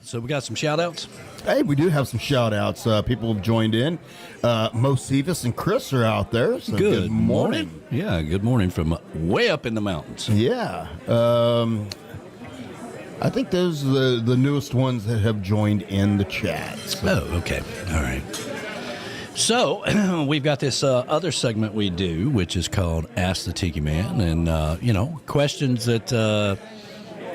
So we got some shout-outs? Hey, we do have some shout-outs. People have joined in. Mo Sivas and Chris are out there. So good morning. Yeah, good morning from way up in the mountains. Yeah. I think those are the newest ones that have joined in the chat. So. Oh, okay. All right. So we've got this other segment we do, which is called Ask the Tiki Man. And, questions that...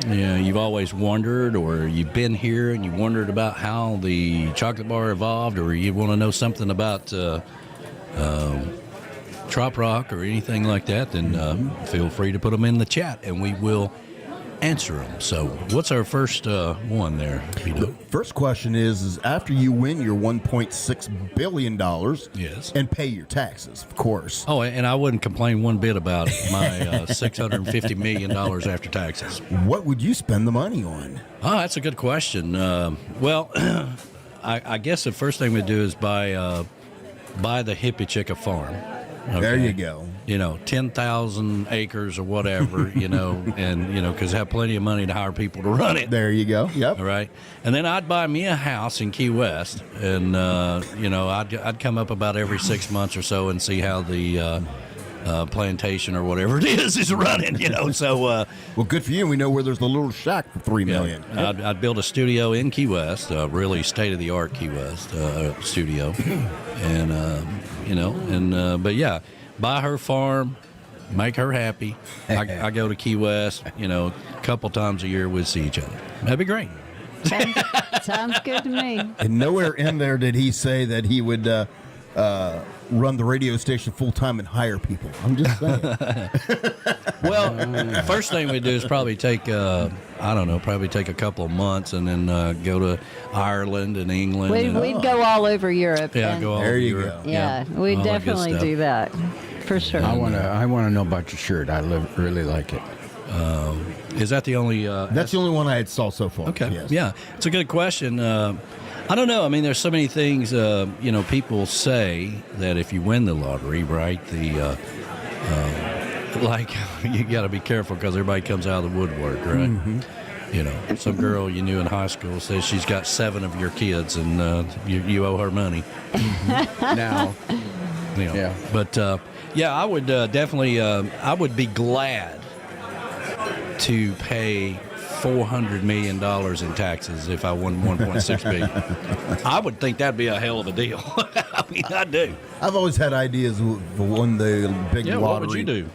you've always wondered, or you've been here and you wondered about how the chocolate bar evolved, or you want to know something about trop rock or anything like that, then feel free to put them in the chat and we will answer them. So what's our first one there, Peter? The first question is after you win your $1.6 billion yes, and pay your taxes, of course. Oh, and I wouldn't complain one bit about my $650 million after taxes. What would you spend the money on? Oh, that's a good question. Well, I guess the first thing we do is buy the Hippie Chicka farm. Okay. There you go. 10,000 acres or whatever, and, because I have plenty of money to hire people to run it. There you go. Yep. All right. And then I'd buy me a house in Key West, and, I'd come up about every 6 months or so and see how the plantation or whatever it is running, So, well, good for you. We know where there's the little shack for $3 million. I'd build a studio in Key West, a really state-of-the-art Key West studio. And, but yeah, buy her farm, make her happy. I go to Key West, a couple times a year we'd see each other. That'd be great. Sounds good to me. And nowhere in there did he say that he would run the radio station full time and hire people. I'm just saying. Well, first thing we do is probably take a couple of months and then go to Ireland and England. We'd go all over Europe. Yeah, go all over Europe. Go. Yeah, we'd definitely do that for sure. I want to know about your shirt. I really like it. Is that the only? That's the only one I had saw so far. Okay. Yes. Yeah, it's a good question. I don't know. I mean, there's so many things. People say that if you win the lottery, right? You got to be careful because everybody comes out of the woodwork, right? Mm-hmm. Some girl you knew in high school says she's got 7 of your kids, and you owe her money. Now, yeah. But I would definitely. I would be glad to pay $400 million in taxes if I won $1.6 billion. I would think that'd be a hell of a deal. I mean, I do. I've always had ideas for when the big lottery. What would you do?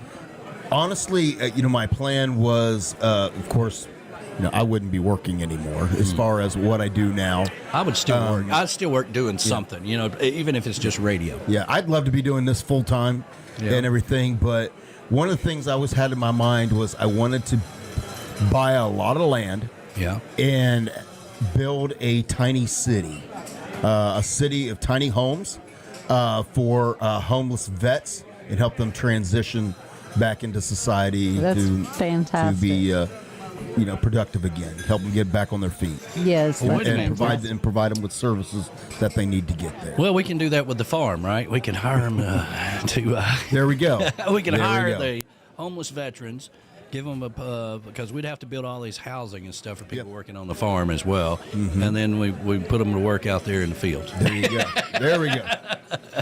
Honestly, my plan was, of course, I wouldn't be working anymore as far as what I do now. I would still work. I'd still work doing something, even if it's just radio. Yeah, I'd love to be doing this full time and everything, but one of the things I always had in my mind was I wanted to buy a lot of land and build a tiny city, a city of tiny homes for homeless vets and help them transition back into society. That's fantastic. To be productive again, help them get back on their feet. Yes, and provide them with services that they need to get there. Well, we can do that with the farm, right? We can hire them to. There we go. We can hire the homeless veterans. Give them because we'd have to build all these housing and stuff for people working on the farm as well, and then we put them to work out there in the fields. There you go. There we go.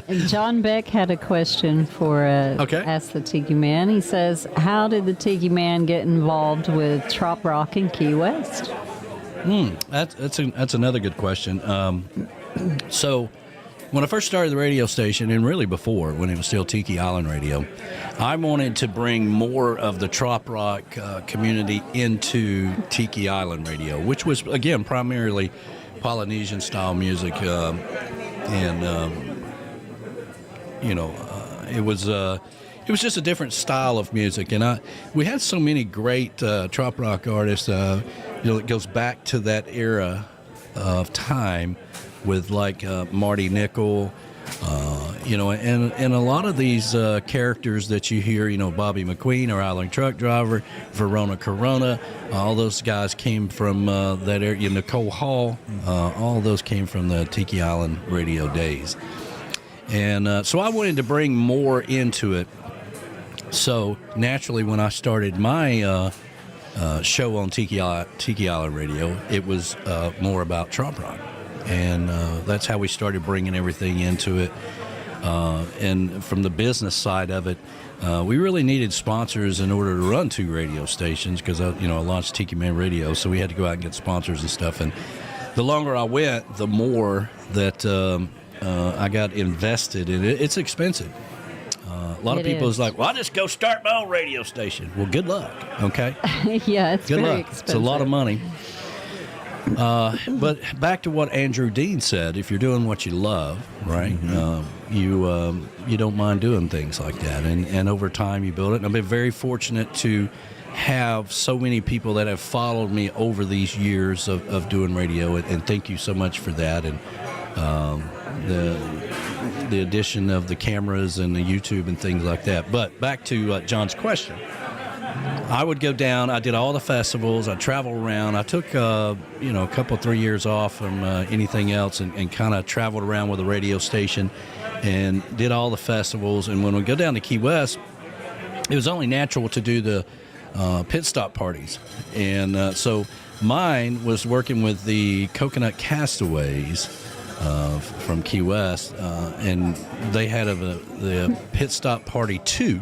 And John Beck had a question for Ask the Tiki Man. He says, "How did the Tiki Man get involved with trop rock in Key West?" That's another good question. So, when I first started the radio station, and really before, when it was still Tiki Island Radio, I wanted to bring more of the trop rock community into Tiki Island Radio, which was, again, primarily Polynesian-style music. It was just a different style of music. And we had so many great trop rock artists. It goes back to that era of time with Marty Nickel, and a lot of these characters that you hear, Bobby McQueen, our island truck driver, Verona Corona, all those guys came from that area. Nicole Hall, all those came from the Tiki Island radio days. And so I wanted to bring more into it. So naturally, when I started my show on Tiki Island Radio. It was more about trop rock, and that's how we started bringing everything into it. And from the business side of it, we really needed sponsors in order to run 2 radio stations because I launched Tiki Man Radio, so we had to go out and get sponsors and stuff. And the longer I went, the more that I got invested in it. It's expensive. A lot of people is like, well, I'll just go start my own radio station. Well, good luck, okay? Yeah, it's good very luck. expensive. It's a lot of money. But back to what Andrew Dean said, if you're doing what you love, right, you don't mind doing things like that. And over time you build it. And I've been very fortunate to have so many people that have followed me over these years of doing radio. And thank you so much for that. And the addition of the cameras and the YouTube and things like that. But back to John's question. I would go down. I did all the festivals. I traveled around. I took, a couple, 3 years off from anything else and kind of traveled around with a radio station and did all the festivals. And when we go down to Key West, it was only natural to do the pit stop parties. And so mine was working with the Coconut Castaways from Key West, and they had the Pit Stop Party 2,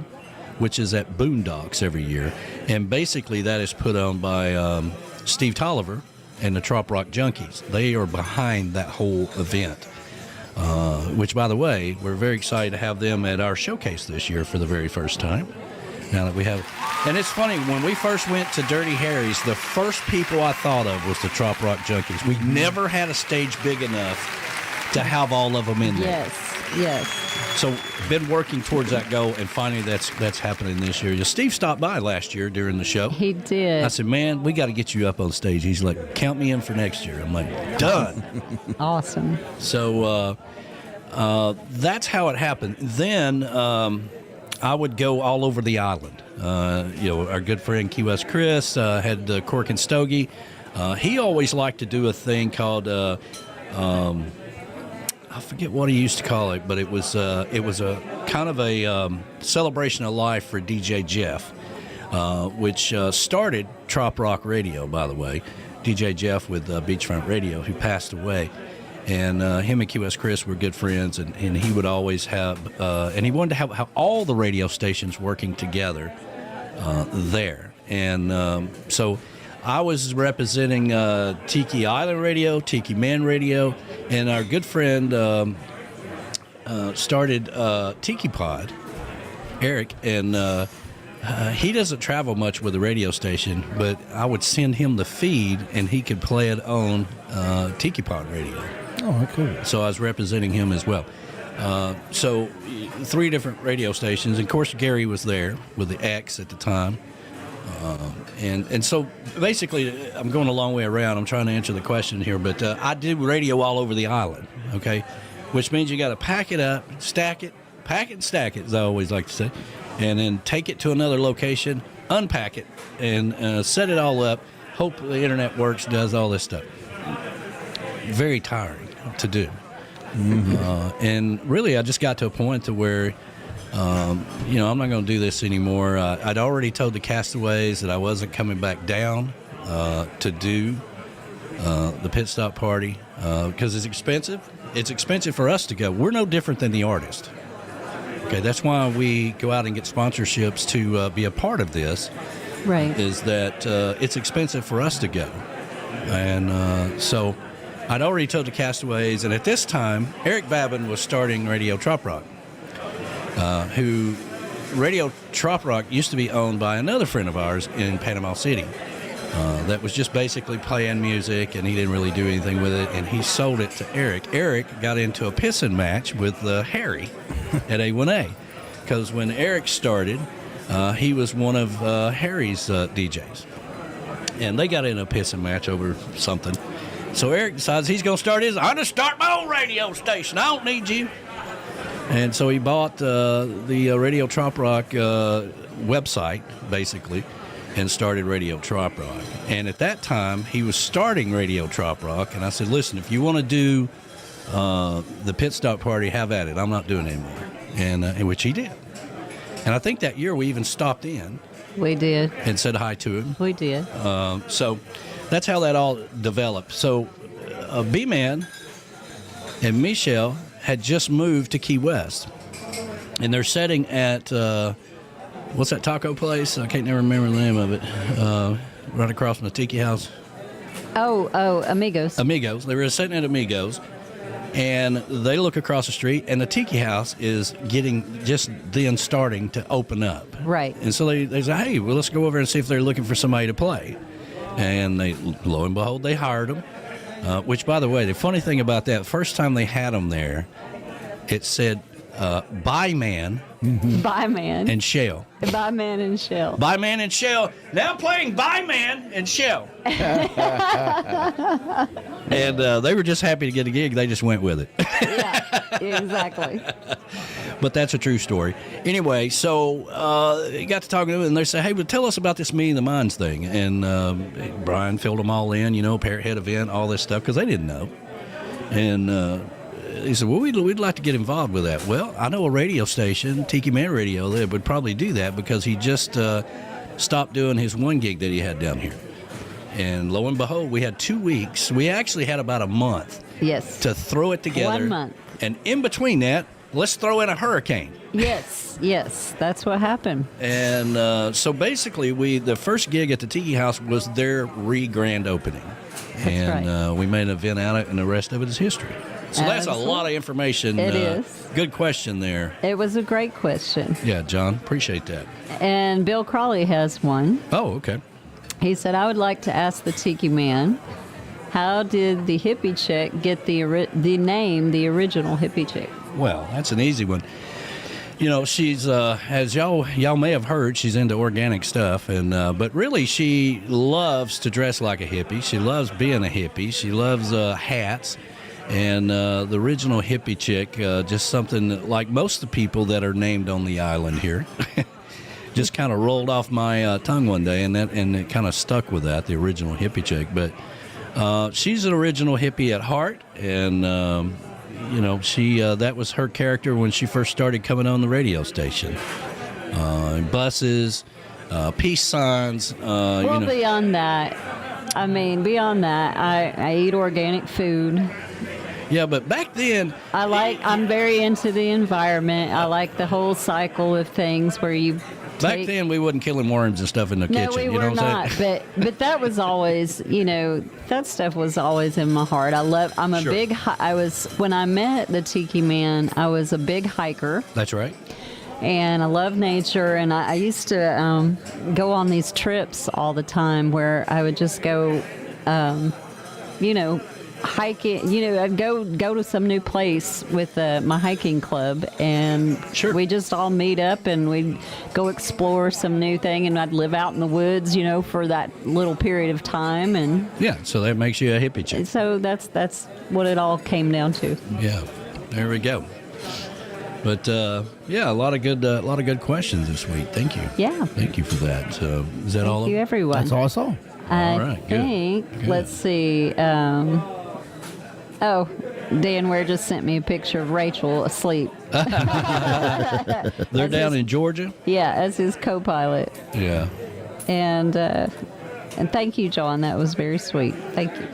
which is at Boondocks every year. And basically that is put on by Steve Tolliver and the Trop Rock Junkies. They are behind that whole event, which, by the way, we're very excited to have them at our showcase this year for the very first time. Now that we have, and it's funny, when we first went to Dirty Harry's, the first people I thought of was the Trop Rock Junkies. We never had a stage big enough to have all of them in there. Yes. So been working towards that goal, and finally that's happening this year. Steve stopped by last year during the show. He did. I said, man, we got to get you up on stage. He's like, count me in for next year. I'm like, done. Awesome. So that's how it happened. Then I would go all over the island. Our good friend Key West Chris had Cork and Stogie. He always liked to do a thing called I forget what he used to call it, but it was a kind of a celebration of life for DJ Jeff, which started Trop Rock Radio, by the way. DJ Jeff with Beachfront Radio, who passed away. And him and Key West Chris were good friends, and he would always have, and he wanted to have all the radio stations working together there. And so I was representing Tiki Island Radio, Tiki Man Radio, and our good friend started Tiki Pod, Eric, and he doesn't travel much with the radio station, but I would send him the feed, and he could play it on Tiki Pod Radio. Oh, cool. So I was representing him as well. So 3 different radio stations. And of course, Gary was there with the X at the time. And so basically, I'm going a long way around. I'm trying to answer the question here, but I do radio all over the island, okay? Which means you got to pack it up, stack it, pack it and stack it, as I always like to say, and then take it to another location, unpack it, and set it all up, hope the internet works, does all this stuff. Very tiring to do. Mm-hmm. And really, I just got to a point to where I'm not going to do this anymore. I'd already told the Castaways that I wasn't coming back down to do the pit stop party because it's expensive. It's expensive for us to go. We're no different than the artist. Okay, that's why we go out and get sponsorships to be a part of this. Right. Is that it's expensive for us to go. And so I'd already told the Castaways, and at this time, Eric Babin was starting Radio Trop Rock. Who Radio Trop Rock used to be owned by another friend of ours in Panama City that was just basically playing music, and he didn't really do anything with it, and he sold it to Eric. Eric got into a pissing match with Harry at A1A because when Eric started, he was one of Harry's DJs, and they got in a pissing match over something. So Eric decides he's going to start his, I'm going to start my own radio station. I don't need you. And so he bought the Radio Trop Rock website, basically, and started Radio Trop Rock. And at that time, he was starting Radio Trop Rock, and I said, listen, if you want to do the pit stop party, have at it. I'm not doing it anymore. And which he did. And I think that year we even stopped in We did. and said hi to him. We did. So that's how that all developed. So B-Man and Michelle had just moved to Key West, and they're sitting at what's that taco place? I can't never remember the name of it. Right across from the Tiki House. Oh, Amigos. Amigos. They were sitting at Amigos, and they look across the street, and the Tiki House is starting to open up. Right. And so they say, hey, well, let's go over and see if they're looking for somebody to play. And they, lo and behold, they hired them. Which, by the way, the funny thing about that, first time they had them there, it said, Bye Man. Bye Man. And Shell. Bye Man and Shell. Bye Man and Shell. Now playing Bye Man and Shell. And they were just happy to get a gig. They just went with it. Yeah, exactly. But that's a true story. Anyway, so you got to talking to them, and they say, hey, well, tell us about this Meeting the Minds thing. And Brian filled them all in, Parrot Head event, all this stuff, because they didn't know. And he said, well, we'd like to get involved with that. Well, I know a radio station, Tiki Man Radio, that would probably do that because he just stopped doing his one gig that he had down here. And lo and behold, we had 2 weeks. We actually had about a month to throw it together. 1 month. And in between that, let's throw in a hurricane. Yes, that's what happened. And so basically, the first gig at the Tiki House was their grand opening. That's right. We made an event out of it, and the rest of it is history. So that's a lot of information. It is. Good question there. It was a great question. Yeah, John, appreciate that. And Bill Crawley has one. Oh, okay. He said, I would like to ask the Tiki Man, how did the hippie chick get the name, the original hippie chick? Well, that's an easy one. She's as y'all may have heard, she's into organic stuff, and but really she loves to dress like a hippie. She loves being a hippie. She loves hats. And the original hippie chick, just something like most of the people that are named on the island here, just kind of rolled off my tongue one day, and it kind of stuck with that, the original hippie chick. But she's an original hippie at heart, and she that was her character when she first started coming on the radio station. Buses, peace signs. Beyond that, I eat organic food. Yeah, but back then... I'm very into the environment. I like the whole cycle of things where you Back then, we wasn't killing worms and stuff in the kitchen. No, we you were know what I'm not. saying? But that was always, that stuff was always in my heart. I'm a big... When I met the Tiki Man, I was a big hiker. That's right. And I love nature, and I used to go on these trips all the time where I would just go, hiking. I'd go to some new place with my hiking club, and we just all meet up and we'd go explore some new thing, and I'd live out in the woods, for that little period of time. And yeah, so that makes you a hippie chick. So that's what it all came down to. Yeah, there we go. But a lot of good questions this week. Thank you. Yeah. Thank you for that. So is that all? Thank you, everyone. That's all I saw. All right. Good. Let's see. Dan Ware just sent me a picture of Rachel asleep. They're down in Georgia? Yeah, as his co-pilot. Yeah. And thank you, John. That was very sweet. Thank you.